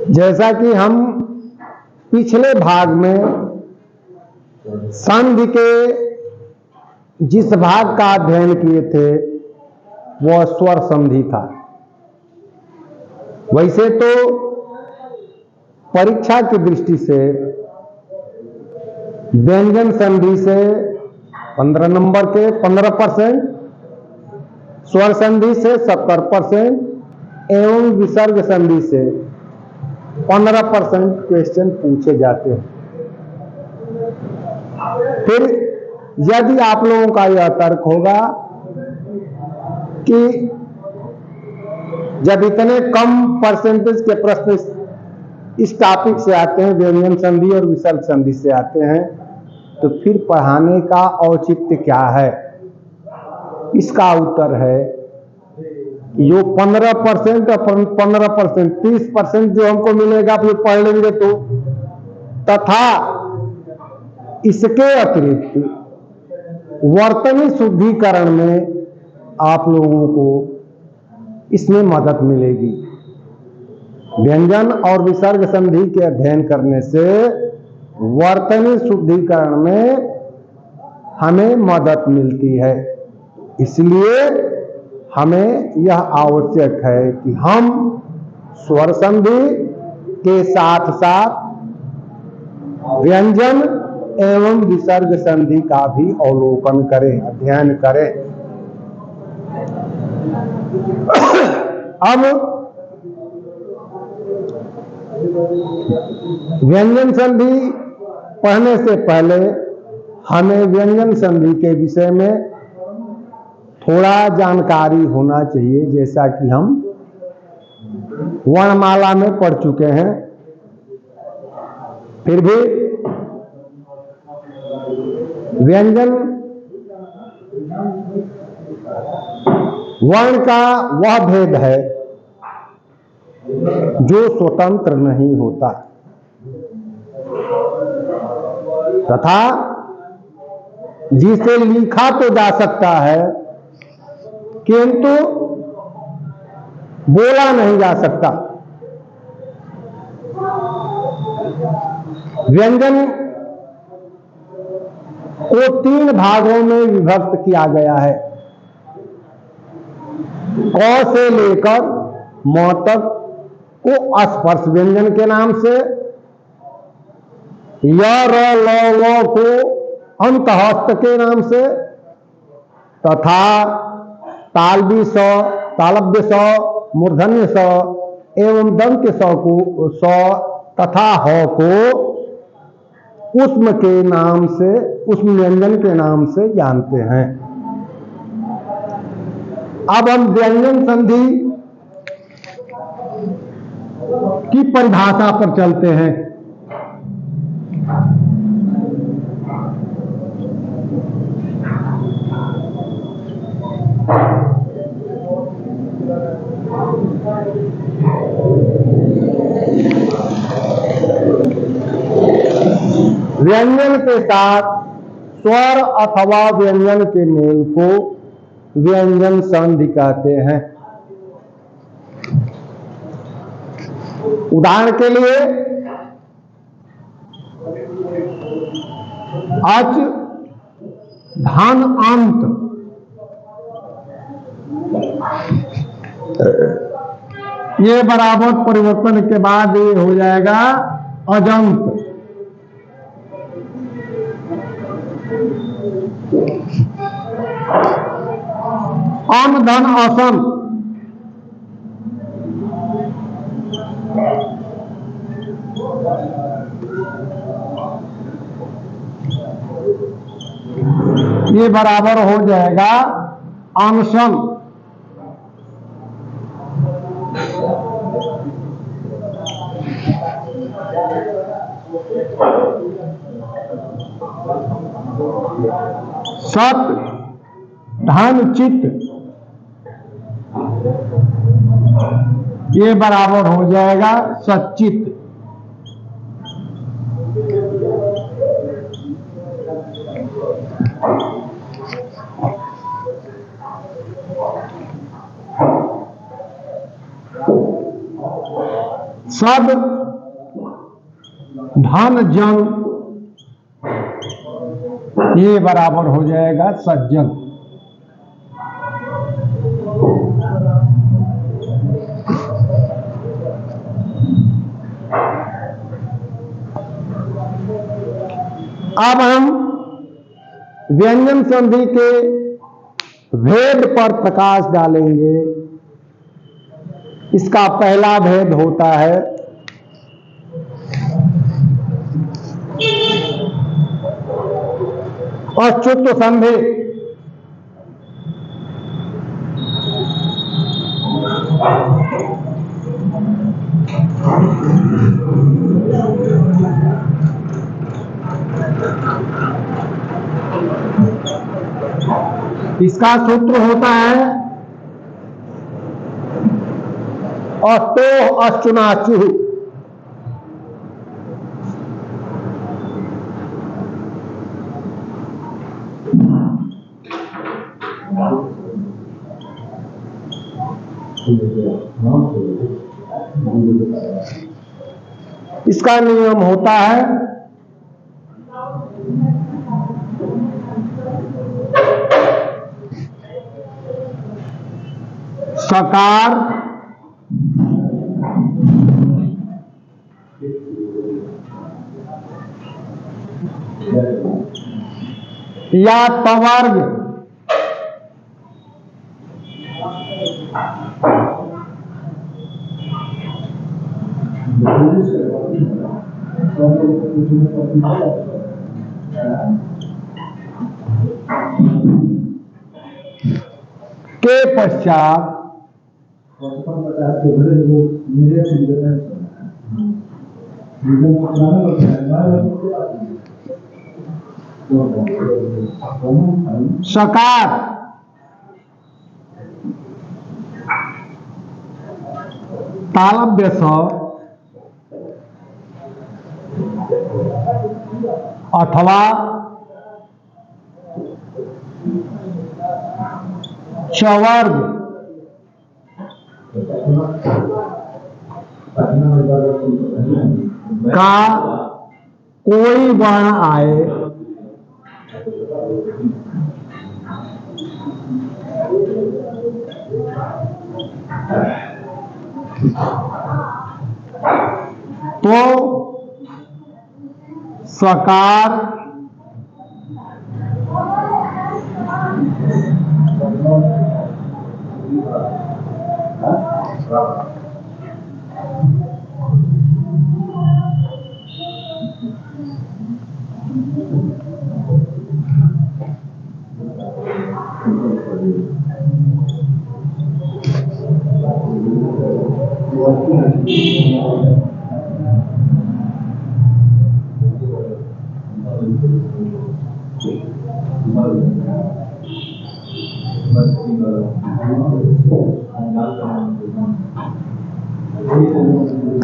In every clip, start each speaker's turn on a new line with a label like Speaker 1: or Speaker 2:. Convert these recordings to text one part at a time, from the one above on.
Speaker 1: जैसा कि हम पिछले भाग में संधि के जिस भाग का अध्ययन किए थे वह स्वर संधि था। वैसे तो परीक्षा की दृष्टि से व्यंजन संधि से 15 नंबर के 15%, स्वर संधि से 70% एवं विसर्ग संधि से 15% क्वेश्चन पूछे जाते हैं। फिर यदि आप लोगों का यह तर्क होगा कि जब इतने कम परसेंटेज के प्रश्न इस टॉपिक से आते हैं, व्यंजन संधि और विसर्ग संधि से आते हैं, तो फिर पढ़ाने का औचित्य क्या है? इसका उत्तर है जो 15% और 15% 30% जो हमको मिलेगा फिर पढ़ लेंगे तो, तथा इसके अतिरिक्त वर्तनी शुद्धिकरण में आप लोगों को इसमें मदद मिलेगी। व्यंजन और विसर्ग संधि के अध्ययन करने से वर्तनी शुद्धिकरण में हमें मदद मिलती है। इसलिए हमें यह आवश्यक है कि हम स्वर संधि के साथ साथ व्यंजन एवं विसर्ग संधि का भी अवलोकन करें, अध्ययन करें। अब व्यंजन संधि पढ़ने से पहले हमें व्यंजन संधि के विषय में थोड़ा जानकारी होना चाहिए, जैसा कि हम वर्णमाला में पढ़ चुके हैं। फिर भी व्यंजन वर्ण का वह भेद है जो स्वतंत्र नहीं होता तथा जिसे लिखा तो जा सकता है किंतु बोला नहीं जा सकता। व्यंजन को 3 भागों में विभक्त किया गया है। क से लेकर म तक को स्पर्श व्यंजन के नाम से, य र ल व को अंतहस्त के नाम से, तथा तालवी स, तालव्य स, मूर्धन्य स एवं दंत्य स को स तथा ह को ऊष्म के नाम से, ऊष्म व्यंजन के नाम से जानते हैं। अब हम व्यंजन संधि की परिभाषा पर चलते हैं। व्यंजन के साथ स्वर अथवा व्यंजन के मेल को व्यंजन संधि कहते हैं। उदाहरण के लिए अच, धन, अंत, ये बराबर परिवर्तन के बाद ये हो जाएगा अजंत। अन, धन, असन, ये बराबर हो जाएगा अनशन। सत, धन, चित्त, ये बराबर हो जाएगा सच्चित। सद धन जन, ये बराबर हो जाएगा सज्जन। अब हम व्यंजन संधि के भेद पर प्रकाश डालेंगे। इसका पहला भेद होता है अच्युत संधि। इसका सूत्र होता है अस्तो अश्चुनाचु। इसका नियम होता है सकार या तवर्ग के पश्चात सकार तालव्य स अथवा चवर्ग का कोई वर्ण आए तो सकार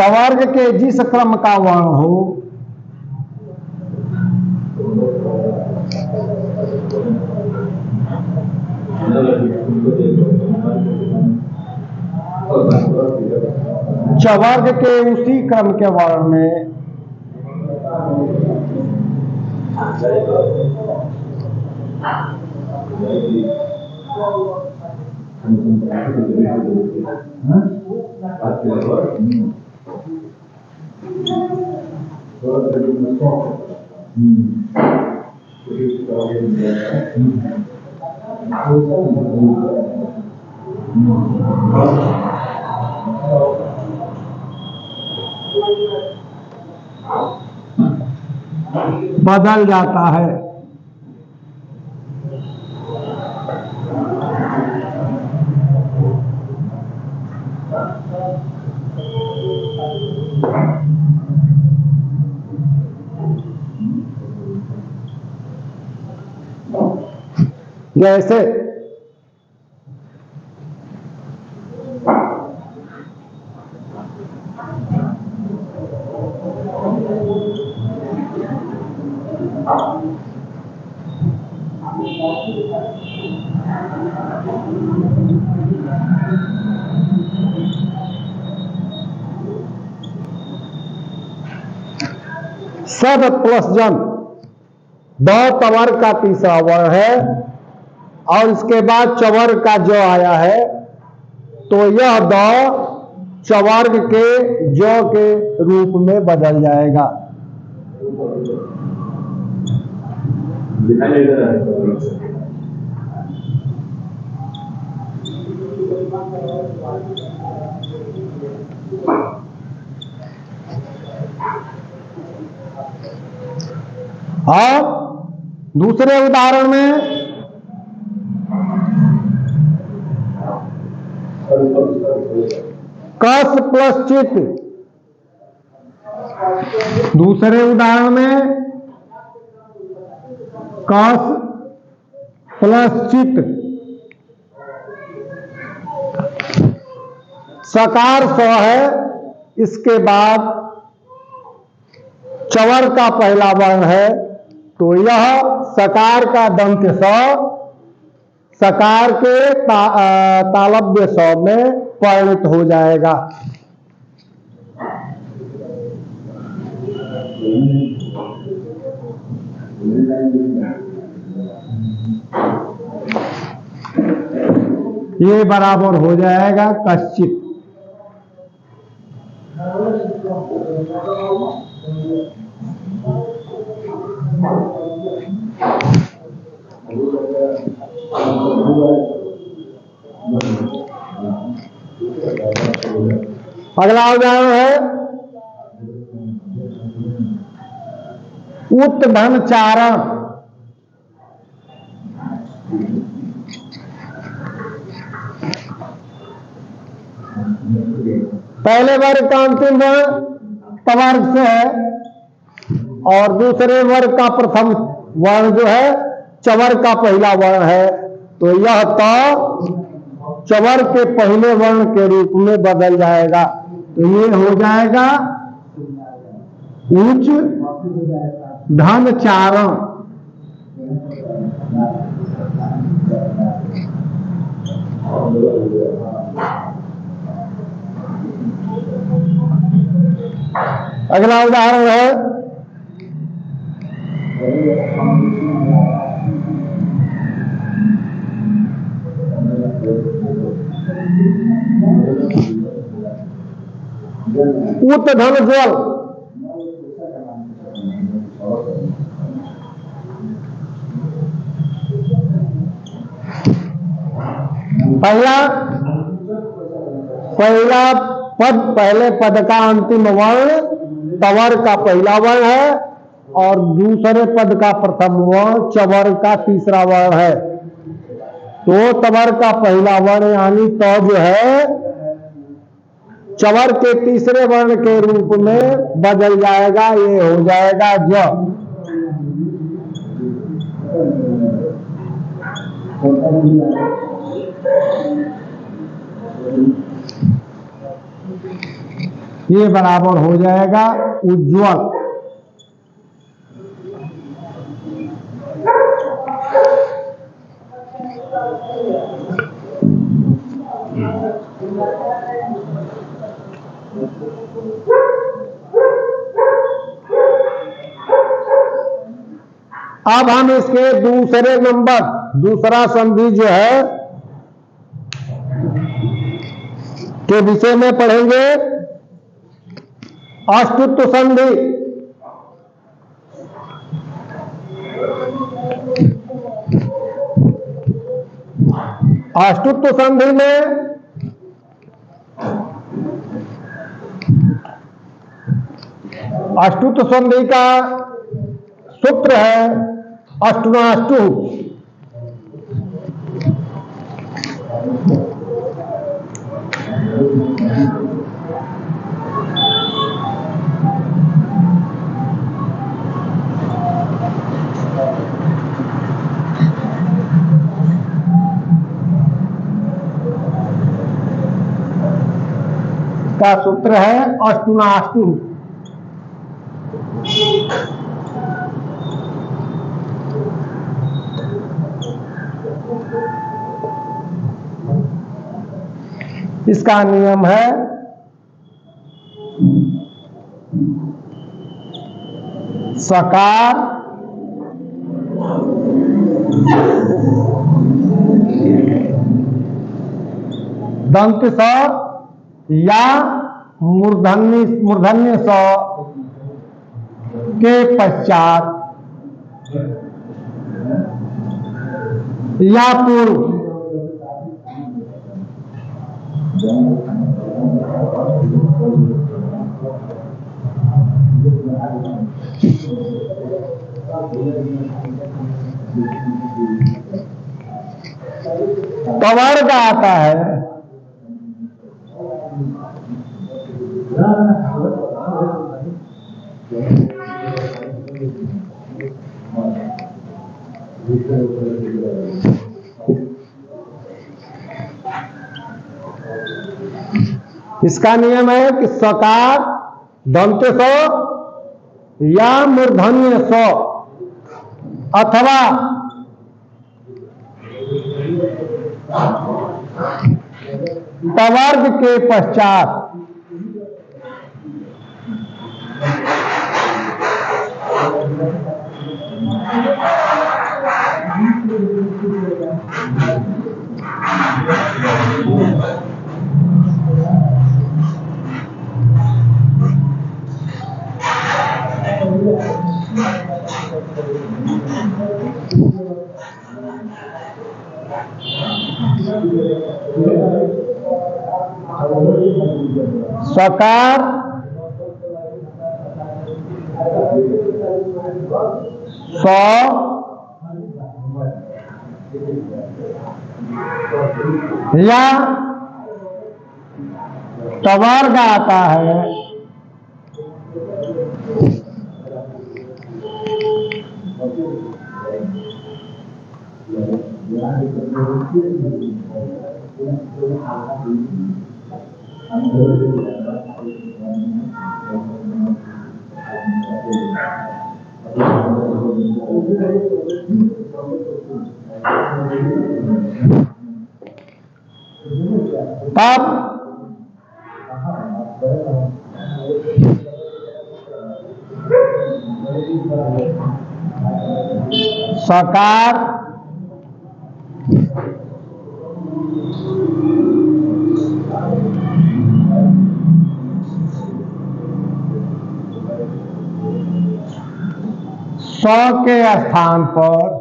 Speaker 1: तवर्ग के जिस क्रम का वर्ण हो चवर्ग के उसी क्रम के वर्ण में बदल जाता है। जैसे सद प्लस जन द तवर का तीसरा वर्ण है और इसके बाद चवर्ग का ज आया है, तो यह द चवर्ग के ज के रूप में बदल जाएगा। और दूसरे उदाहरण में कस प्लस चित, दूसरे उदाहरण में कस प्लस चित, सकार स है, इसके बाद चवर का पहला वर्ण है, तो यह सकार का दंत स सकार के तालव्य स में परिणत हो जाएगा। ये बराबर हो जाएगा कश्चित। अगला उदाहरण है उत्धन चारण। पहले वर्ग का अंतिम वर्ण तवर्ग से है और दूसरे वर्ग का प्रथम वर्ण जो है चवर्ग का पहला वर्ण है, तो यह त चवर्ग के पहले वर्ण के रूप में बदल जाएगा। तो ये हो जाएगा उच्च धन चारण। अगला उदाहरण है उत्धन ज्वल। पहला पद, पहले पद का अंतिम वर्ण तवर का पहला वर्ण है और दूसरे पद का प्रथम वर्ण चवर का तीसरा वर्ण है, तो तवर का पहला वर्ण यानी तो जो है चवर के तीसरे वर्ण के रूप में बदल जाएगा। ये हो जाएगा ज। ये बराबर हो जाएगा उज्ज्वल। अब हम इसके दूसरे नंबर, दूसरा संधि जो है के विषय में पढ़ेंगे। अष्टुत्व संधि। अष्टुत्व संधि में अष्टुत्व संधि का सूत्र है अष्टुनाष्टु। का सूत्र है अष्टुनाष्टु। इसका नियम है सकार दंत स या मूर्धन्य स के पश्चात या पूर्व कवर का आता है। इसका नियम है कि सकार दंत स या मूर्धन्य स अथवा टवर्ग के पश्चात सकार स या टवर्ग आता है। तब सकार स के स्थान पर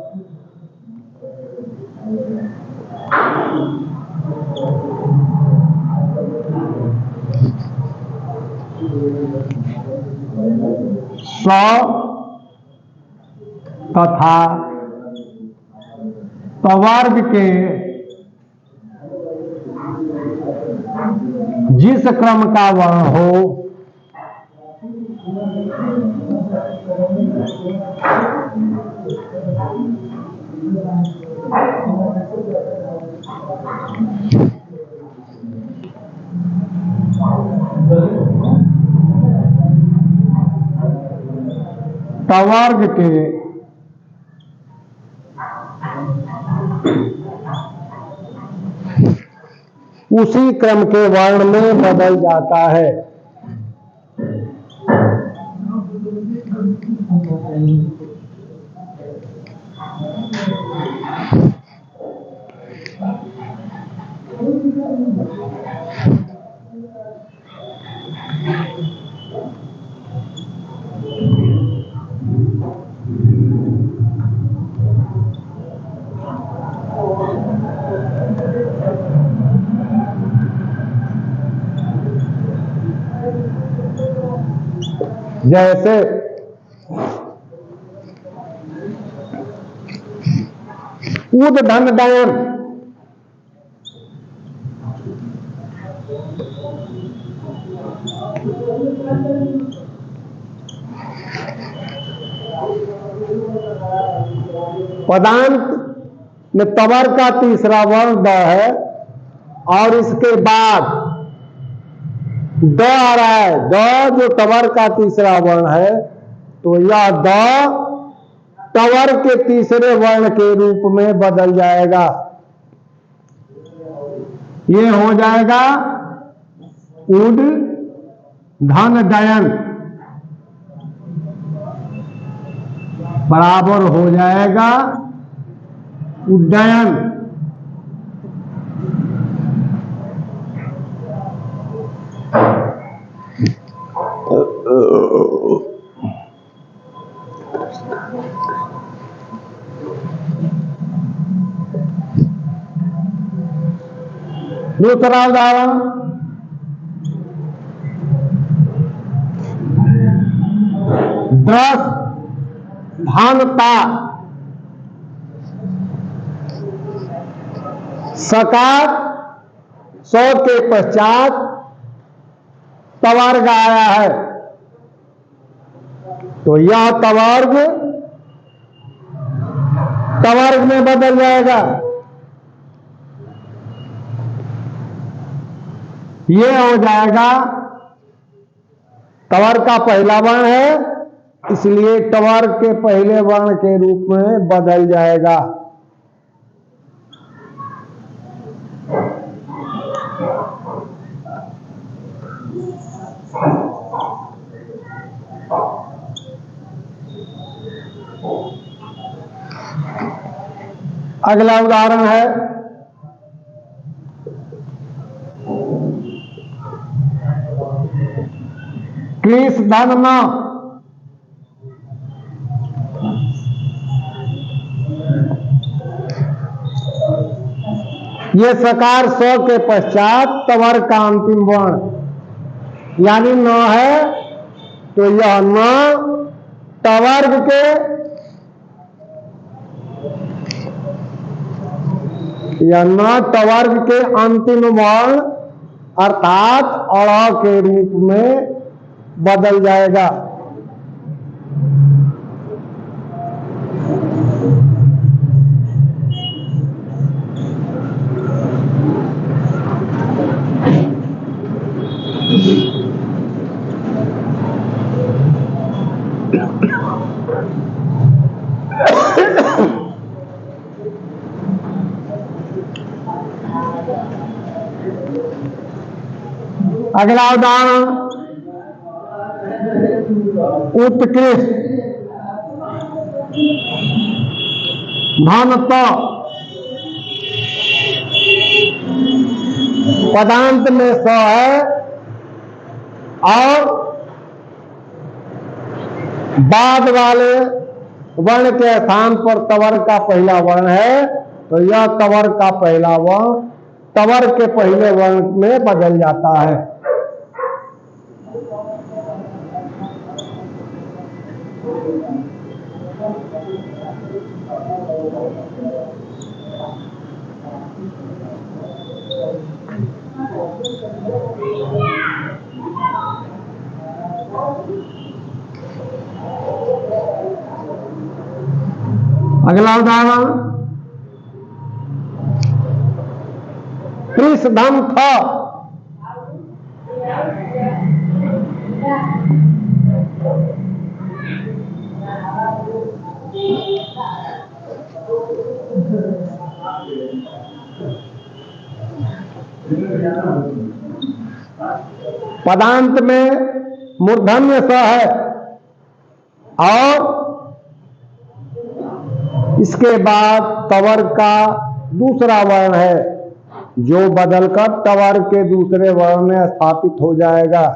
Speaker 1: स तथा टवर्ग के जिस क्रम का वर्ण हो टवर्ग के उसी क्रम के वर्ण में बदल जाता है। जैसे उद धन डयन पदांत में तवर का तीसरा वर्ण द है और इसके बाद द आ रहा है। द जो टवर का तीसरा वर्ण है तो यह द टवर के तीसरे वर्ण के रूप में बदल जाएगा। ये हो जाएगा उड धन डयन। बराबर हो जाएगा उड्डयन। दूसरा उदाहरण, दस धानता सकार 100 के पश्चात तवर्ग आया है, तो यह तवर्ग में बदल जाएगा। ये हो जाएगा, तवर्ग का पहला वर्ण है, इसलिए तवर्ग के पहले वर्ण के रूप में बदल जाएगा। अगला उदाहरण है कृष धन न। ये सकार 100 के पश्चात तवर्ग का अंतिम वर्ण यानी न है, तो यह न तवर्ग के अंतिम वर्ण अर्थात अड़ के रूप में बदल जाएगा। अगला उदाहरण, उत्कृष्ट धनत पदांत में स है और बाद वाले वर्ण के स्थान पर तवर्ग का पहला वर्ण है, तो यह तवर्ग का पहला वर्ण तवर्ग के पहले वर्ण में बदल जाता है। अगला उदाहरण, कृष धन थ। पदांत में मूर्धन्य स है और इसके बाद तवर्ग का दूसरा वर्ण है जो बदलकर तवर्ग के दूसरे वर्ण में स्थापित हो जाएगा।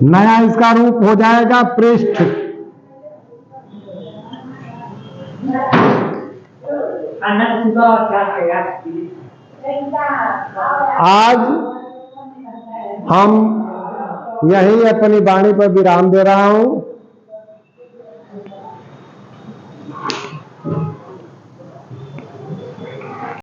Speaker 1: नया इसका रूप हो जाएगा पृष्ठ। आज हम यहीं अपनी वाणी पर विराम दे रहा हूं।